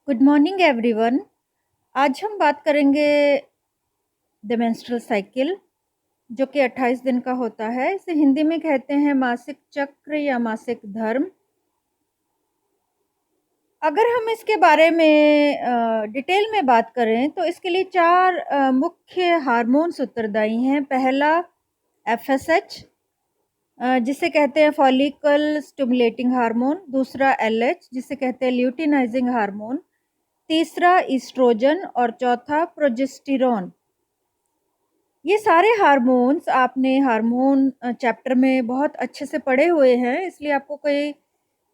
Good morning everyone. आज हम बात करेंगे द मेंस्ट्रुअल साइकिल, जो कि 28 दिन का होता है। इसे हिंदी में कहते हैं मासिक चक्र या मासिक धर्म। अगर हम इसके बारे में डिटेल में बात करें तो इसके लिए चार मुख्य हार्मोन्स उत्तरदायी हैं। पहला एफएसएच, जिसे कहते हैं फॉलिकल स्टिमुलेटिंग हार्मोन। दूसरा एलएच, जिसे कहते हैं ल्यूटिनाइजिंग हार्मोन। तीसरा ईस्ट्रोजन और चौथा प्रोजेस्टेरॉन। ये सारे हार्मोन्स आपने हार्मोन चैप्टर में बहुत अच्छे से पढ़े हुए हैं, इसलिए आपको कोई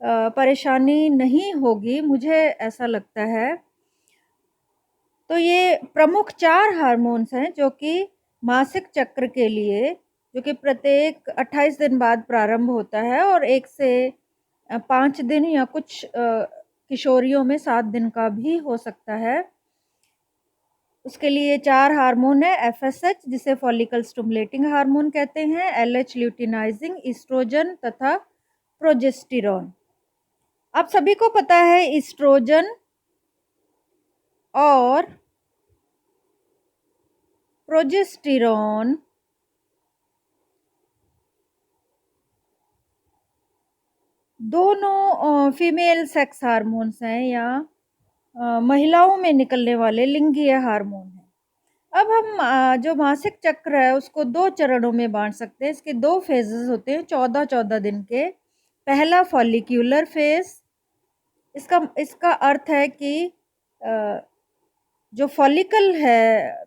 परेशानी नहीं होगी, मुझे ऐसा लगता है। तो ये प्रमुख 4 हार्मोन्स हैं जो कि मासिक चक्र के लिए, जो कि प्रत्येक 28 दिन बाद प्रारंभ होता है और 1 से 5 दिन या कुछ किशोरियों में 7 दिन का भी हो सकता है। उसके लिए 4 हार्मोन है। एफएसएच, जिसे फॉलिकल स्टिमुलेटिंग हार्मोन कहते हैं, एलएच ल्यूटिनाइजिंग, ईस्ट्रोजन तथा प्रोजेस्टेरॉन। आप सभी को पता है ईस्ट्रोजन और प्रोजेस्टेरॉन दोनों फीमेल सेक्स हार्मोन्स हैं या महिलाओं में निकलने वाले लिंगीय हार्मोन हैं। अब हम जो मासिक चक्र है उसको 2 चरणों में बाँट सकते हैं। इसके 2 फेजेस होते हैं 14-14 दिन के। पहला फॉलिक्यूलर फेज, इसका इसका अर्थ है कि जो फॉलिकल है,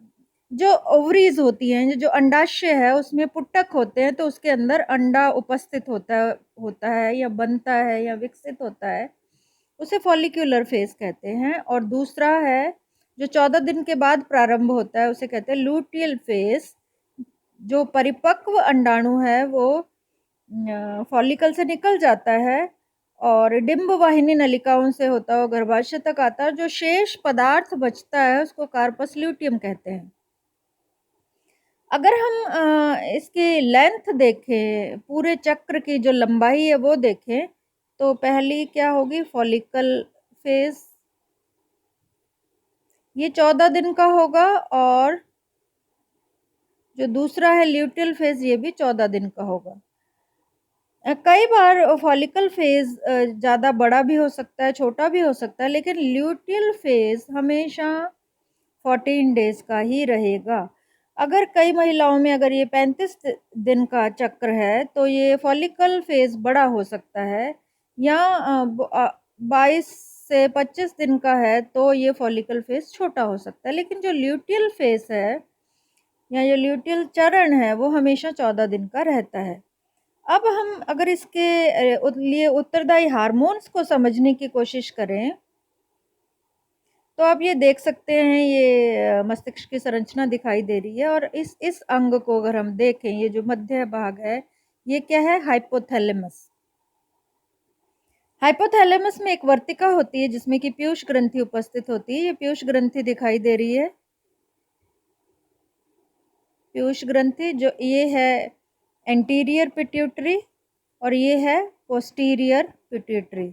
जो ओवरीज होती हैं, जो अंडाशय है उसमें पुटक होते हैं, तो उसके अंदर अंडा उपस्थित होता है या बनता है या विकसित होता है, उसे फॉलिक्यूलर फेज कहते हैं। और दूसरा है जो 14 दिन के बाद प्रारंभ होता है, उसे कहते हैं लूटियल फेज। जो परिपक्व अंडाणु है वो फॉलिकल से निकल जाता है और डिंब वाहिनी नलिकाओं से होता हुआ गर्भाशय तक आता है। जो शेष पदार्थ बचता है उसको कार्पस ल्यूटियम कहते हैं। अगर हम इसकी लेंथ देखें, पूरे चक्र की जो लंबाई है वो देखें, तो पहली क्या होगी, फॉलिकल फेज, ये 14 दिन का होगा, और जो दूसरा है ल्यूटियल फेज, ये भी 14 दिन का होगा। कई बार फॉलिकल फेज ज़्यादा बड़ा भी हो सकता है, छोटा भी हो सकता है, लेकिन ल्यूटियल फेज हमेशा 14 डेज का ही रहेगा। अगर कई महिलाओं में अगर ये 35 दिन का चक्र है तो ये फॉलिकल फेज बड़ा हो सकता है, या 22 से 25 दिन का है तो ये फॉलिकल फेज छोटा हो सकता है। लेकिन जो ल्यूटियल फेज है या जो ल्यूटियल चरण है वो हमेशा 14 दिन का रहता है। अब हम अगर इसके लिए उत्तरदायी हार्मोन्स को समझने की कोशिश करें, तो आप ये देख सकते हैं, ये मस्तिष्क की संरचना दिखाई दे रही है, और इस अंग को अगर हम देखें, ये जो मध्य भाग है, ये क्या है, हाइपोथैलेमस। हाइपोथैलेमस में एक वर्तिका होती है जिसमें कि पीयूष ग्रंथि उपस्थित होती है। ये पीयूष ग्रंथि दिखाई दे रही है, पीयूष ग्रंथि, जो ये है एंटीरियर पिट्यूटरी और ये है पोस्टीरियर पिट्यूटरी,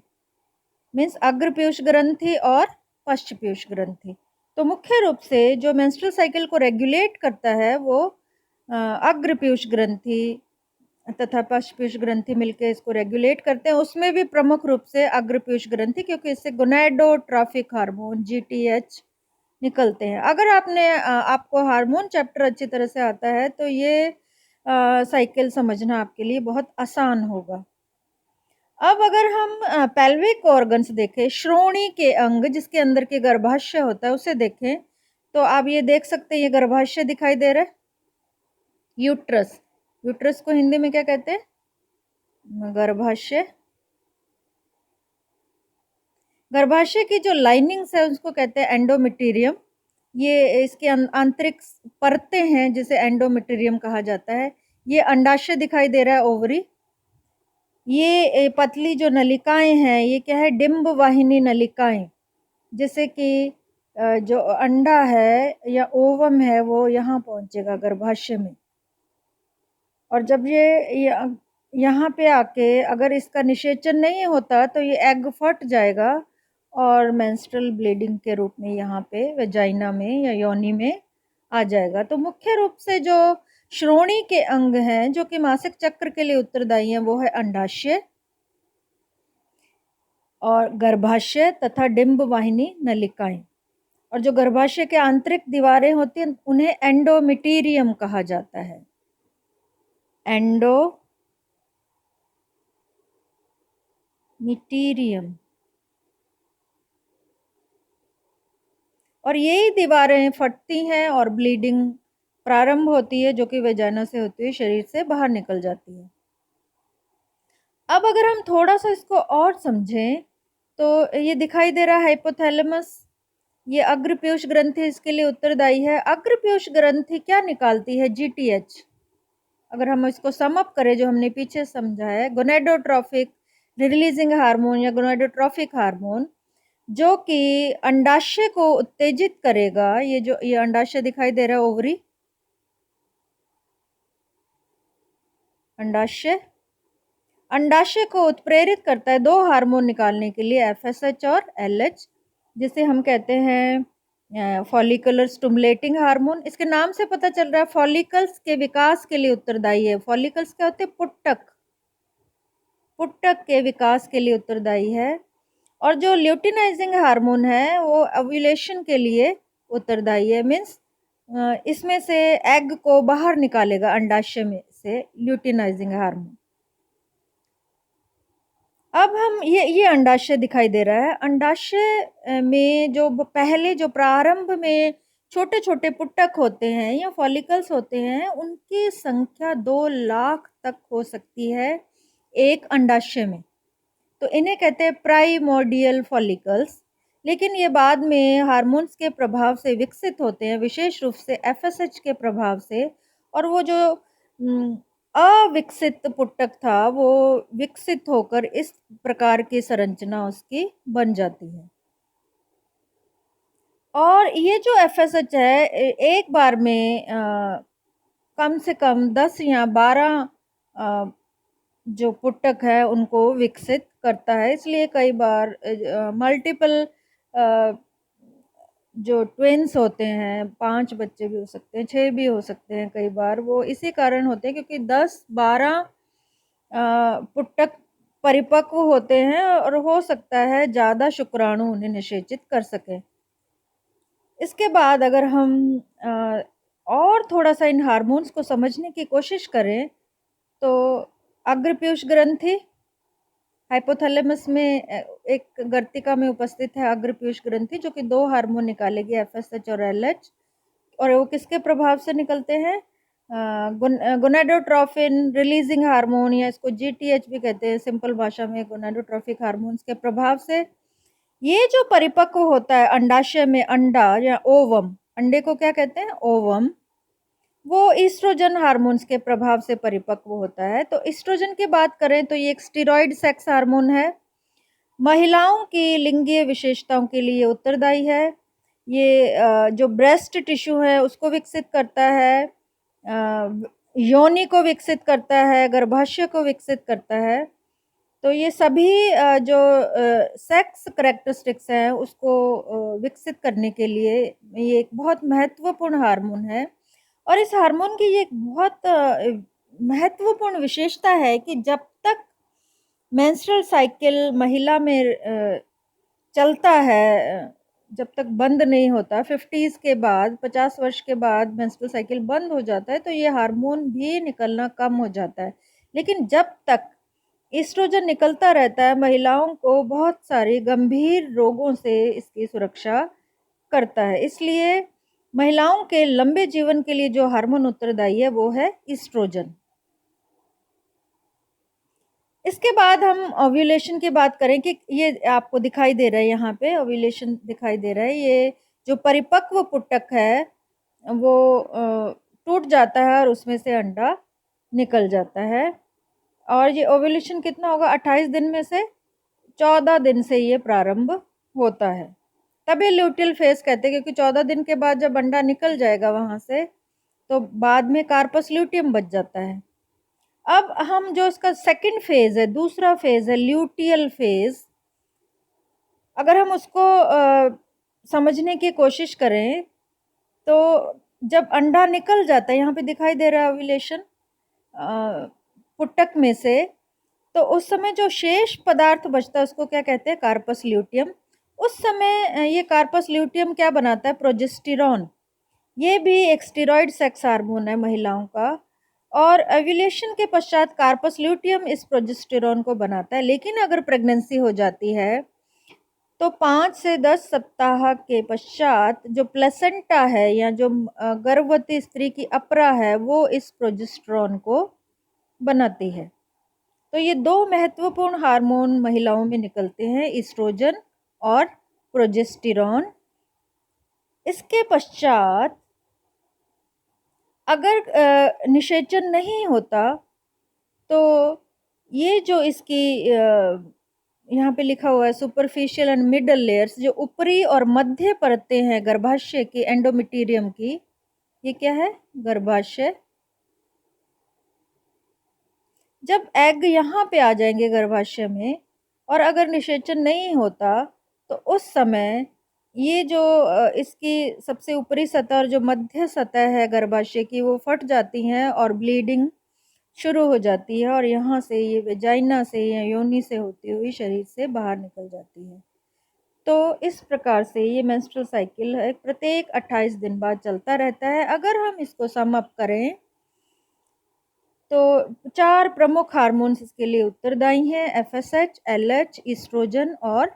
मीन्स अग्र पीयूष ग्रंथि और पश्च पीयूष ग्रंथि। तो मुख्य रूप से जो मेंस्ट्रुअल साइकिल को रेगुलेट करता है वो अग्र पीयूष ग्रंथि तथा पश्च पीयूष ग्रंथि मिलकर इसको रेगुलेट करते हैं। उसमें भी प्रमुख रूप से अग्र पीयूष ग्रंथि, क्योंकि इससे गोनेडोट्रोफिक हार्मोन जीटीएच निकलते हैं। अगर आपको हार्मोन चैप्टर अच्छी तरह से आता है तो ये साइकिल समझना आपके लिए बहुत आसान होगा। अब अगर हम पेल्विक ऑर्गन्स देखें, श्रोणि के अंग जिसके अंदर के गर्भाशय होता है उसे देखें, तो आप ये देख सकते हैं, ये गर्भाशय दिखाई दे रहा है, यूट्रस। यूट्रस को हिंदी में क्या कहते हैं, गर्भाशय। गर्भाशय की जो लाइनिंग्स है उसको कहते हैं एंडोमेटेरियम। ये इसके आंतरिक परतें हैं जिसे एंडोमेटेरियम कहा जाता है। ये अंडाशय दिखाई दे रहा है, ओवरी। ये पतली जो नलिकाएं हैं ये क्या है, डिंब वाहिनी नलिकाएं, जैसे कि जो अंडा है या ओवम है वो यहाँ पहुंचेगा गर्भाशय में, और जब ये यहाँ पे आके अगर इसका निषेचन नहीं होता तो ये एग फट जाएगा और मेंस्ट्रुअल ब्लीडिंग के रूप में यहाँ पे वेजाइना में या योनि में आ जाएगा। तो मुख्य रूप से जो श्रोणि के अंग हैं जो कि मासिक चक्र के लिए उत्तरदायी हैं वो है अंडाशय और गर्भाशय तथा डिंब वाहिनी नलिकाएं। और जो गर्भाशय के आंतरिक दीवारें होती हैं उन्हें एंडोमेटेरियम कहा जाता है। एंडोमेटेरियम। और यही दीवारें फटती हैं और ब्लीडिंग प्रारंभ होती है जो कि वेजाइना से होती है, शरीर से बाहर निकल जाती है। अब अगर हम थोड़ा सा इसको और समझें तो ये दिखाई दे रहा है हाइपोथैलेमस, ये अग्रपीयूष ग्रंथि इसके लिए उत्तरदायी है। अग्रपीयूष ग्रंथि क्या निकालती है? जीटीएच। अगर हम इसको सम अप करें जो हमने पीछे समझा है, गोनेडोट्रोफिक रिलीजिंग हार्मोन या गोनेडोट्रोफिक हार्मोन जो कि अंडाशय को उत्तेजित करेगा। ये अंडाशय दिखाई दे रहा है, ओवरी, अंडाशय को उत्प्रेरित करता है दो हार्मोन निकालने के लिए, एफएसएच और एलएच, जिसे हम कहते हैं फॉलिकुलर स्टिमुलेटिंग हार्मोन। इसके नाम से पता चल रहा है फॉलिकल्स के विकास के लिए उत्तरदायी है। फॉलिकल्स क्या होते हैं? पुट्टक के विकास के लिए उत्तरदायी है। और जो ल्यूटिनाइजिंग हार्मोन है वो ओव्यूलेशन के लिए उत्तरदायी है। मीन्स इसमें से एग को बाहर निकालेगा अंडाशय में से ल्यूटिनाइजिंग हार्मोन। अब हम ये अंडाशय दिखाई दे रहा है। अंडाशय में जो पहले जो प्रारंभ में छोटे छोटे पुट्टक होते हैं या फॉलिकल्स होते हैं उनकी संख्या 2 लाख तक हो सकती है एक अंडाशय में। तो इन्हें कहते हैं प्राइमोर्डियल फॉलिकल्स। लेकिन ये बाद में हार्मोन्स के प्रभाव से विकसित होते हैं, विशेष रूप से एफएसएच के प्रभाव से। और वो जो अविकसित पुट्टक था वो विकसित होकर इस प्रकार की संरचना उसकी बन जाती है। और ये जो एफएसएच है एक बार में कम से कम 10 या 12 जो पुट्टक है उनको विकसित करता है। इसलिए कई बार मल्टीपल जो ट्विन्स होते हैं, 5 बच्चे भी हो सकते हैं, 6 भी हो सकते हैं, कई बार वो इसी कारण होते हैं क्योंकि 10-12 पुट्टक परिपक्व होते हैं और हो सकता है ज़्यादा शुक्राणु उन्हें निषेचित कर सकें। इसके बाद अगर हम और थोड़ा सा इन हार्मोन्स को समझने की कोशिश करें तो अग्रपीयूष ग्रंथि हाइपोथैलेमस में एक गर्तिका में उपस्थित है अग्रपीयूष ग्रंथि जो कि 2 हार्मोन निकालेगी, एफएसएच और एलएच। और वो किसके प्रभाव से निकलते हैं? गोनेडोट्रोफिन रिलीजिंग हार्मोन या इसको जीटीएच भी कहते हैं सिंपल भाषा में, गोनेडोट्रोफिक हार्मोन्स के प्रभाव से। ये जो परिपक्व होता है अंडाशय में, अंडा या ओवम, अंडे को क्या कहते हैं? ओवम। वो ईस्ट्रोजन हार्मोन्स के प्रभाव से परिपक्व होता है। तो ईस्ट्रोजन की बात करें तो ये एक स्टेरॉइड सेक्स हार्मोन है, महिलाओं की लिंगीय विशेषताओं के लिए उत्तरदायी है। ये जो ब्रेस्ट टिश्यू है उसको विकसित करता है, योनि को विकसित करता है, गर्भाशय को विकसित करता है। तो ये सभी जो सेक्स करैक्टरिस्टिक्स हैं उसको विकसित करने के लिए ये एक बहुत महत्वपूर्ण हार्मोन है। और इस हार्मोन की ये एक बहुत महत्वपूर्ण विशेषता है कि जब तक मेंस्ट्रुअल साइकिल महिला में चलता है, जब तक बंद नहीं होता, 50s के बाद, 50 वर्ष के बाद मेंस्ट्रुअल साइकिल बंद हो जाता है तो ये हार्मोन भी निकलना कम हो जाता है। लेकिन जब तक ईस्ट्रोजन निकलता रहता है महिलाओं को बहुत सारी गंभीर रोगों से इसकी सुरक्षा करता है। इसलिए महिलाओं के लंबे जीवन के लिए जो हार्मोन उत्तरदायी है वो है ईस्ट्रोजन। इसके बाद हम ओव्यूलेशन की बात करें कि ये आपको दिखाई दे रहा है, यहाँ पे ओव्यूलेशन दिखाई दे रहा है। ये जो परिपक्व पुट्टक है वो टूट जाता है और उसमें से अंडा निकल जाता है। और ये ओव्यूलेशन कितना होगा? 28 दिन में से 14 दिन से ये प्रारंभ होता है। तभी ल्यूटियल फेज कहते हैं क्योंकि 14 दिन के बाद जब अंडा निकल जाएगा वहां से तो बाद में कार्पस ल्यूटियम बच जाता है। अब हम जो इसका सेकंड फेज है, दूसरा फेज है ल्यूटियल फेज। अगर हम उसको समझने की कोशिश करें तो जब अंडा निकल जाता है, यहाँ पे दिखाई दे रहा है ओव्यूलेशन पुटक में से, तो उस समय जो शेष पदार्थ बचता है उसको क्या कहते हैं? Corpus luteum. उस समय ये कार्पस ल्यूटियम क्या बनाता है? प्रोजेस्टेरॉन। ये भी एक स्टेरॉइड सेक्स हार्मोन है महिलाओं का, और ओव्यूलेशन के पश्चात कार्पस ल्यूटियम इस प्रोजेस्टेरॉन को बनाता है। लेकिन अगर प्रेगनेंसी हो जाती है तो 5 से 10 सप्ताह के पश्चात जो प्लेसेंटा है या जो गर्भवती स्त्री की अपरा है वो इस प्रोजेस्टेरॉन को बनाती है। तो ये 2 महत्वपूर्ण हार्मोन महिलाओं में निकलते हैं, एस्ट्रोजन और प्रोजेस्टेरॉन। इसके पश्चात अगर निषेचन नहीं होता तो ये जो इसकी यहाँ पे लिखा हुआ है सुपरफिशियल एंड मिडल लेयर्स, जो ऊपरी और मध्य परतें हैं गर्भाशय की एंडोमेटेरियम की, ये क्या है? गर्भाशय। जब एग यहाँ पे आ जाएंगे गर्भाशय में और अगर निषेचन नहीं होता तो उस समय ये जो इसकी सबसे ऊपरी सतह और जो मध्य सतह है गर्भाशय की वो फट जाती हैं और ब्लीडिंग शुरू हो जाती है, और यहाँ से ये वेजाइना से या योनि से होती हुई शरीर से बाहर निकल जाती है। तो इस प्रकार से ये मेंस्ट्रुअल साइकिल है, प्रत्येक 28 दिन बाद चलता रहता है। अगर हम इसको सम अप करें तो 4 प्रमुख हार्मोन्स इसके लिए उत्तरदायी हैं: एफएसएच, एलएच, ईस्ट्रोजन और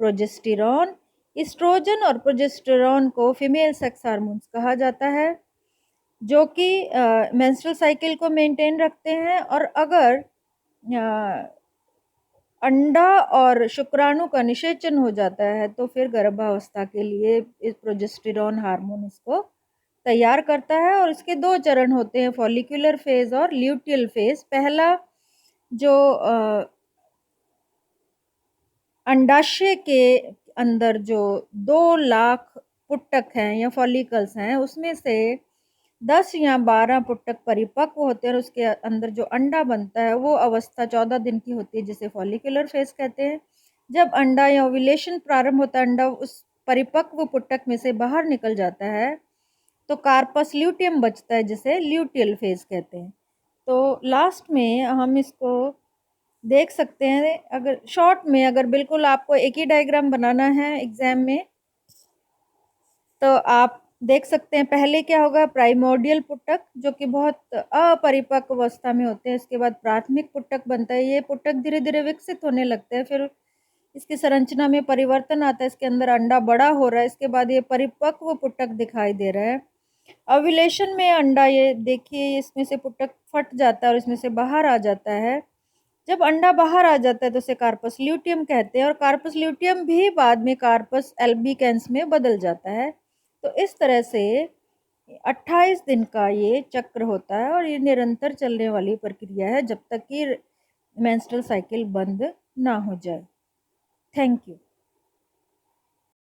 प्रोजेस्टेरॉन। ईस्ट्रोजन और प्रोजेस्टेरॉन को फीमेल सेक्स हार्मोन्स कहा जाता है, जो कि मेंस्ट्रुअल साइकिल को मेंटेन रखते हैं। और अगर अंडा और शुक्राणु का निषेचन हो जाता है तो फिर गर्भावस्था के लिए इस प्रोजेस्टेरॉन हार्मोन इसको तैयार करता है। और इसके 2 चरण होते हैं, फॉलिकुलर फेज और ल्यूटियल फेज। पहला जो अंडाशय के अंदर जो 2 लाख पुटक हैं या फॉलिकल्स हैं, उसमें से 10 या 12 पुटक परिपक्व होते हैं और उसके अंदर जो अंडा बनता है वो अवस्था 14 दिन की होती है, जिसे फॉलिकुलर फेज कहते हैं। जब अंडा या ओव्यूलेशन प्रारंभ होता है, अंडा उस परिपक्व पुटक में से बाहर निकल जाता है तो कार्पस ल्यूटियम बचता है, जिसे ल्यूटियल फेज कहते हैं। तो लास्ट में हम इसको देख सकते हैं, अगर शॉर्ट में अगर बिल्कुल आपको एक ही डायग्राम बनाना है एग्जाम में तो आप देख सकते हैं। पहले क्या होगा? प्राइमोर्डियल पुटक, जो कि बहुत अपरिपक्व अवस्था में होते हैं। इसके बाद प्राथमिक पुटक बनता है। ये पुटक धीरे धीरे विकसित होने लगते हैं, फिर इसकी संरचना में परिवर्तन आता है, इसके अंदर अंडा बड़ा हो रहा है। इसके बाद ये परिपक्व पुटक दिखाई दे रहा है। ओव्यूलेशन में अंडा, ये देखिए इसमें से पुटक फट जाता है और इसमें से बाहर आ जाता है। जब अंडा बाहर आ जाता है तो उसे कार्पस ल्यूटियम कहते हैं, और कार्पस ल्यूटियम भी बाद में कार्पस एल्बिकेंस में बदल जाता है। तो इस तरह से 28 दिन का ये चक्र होता है, और ये निरंतर चलने वाली प्रक्रिया है जब तक कि मेंस्ट्रुअल साइकिल बंद ना हो जाए। Thank you.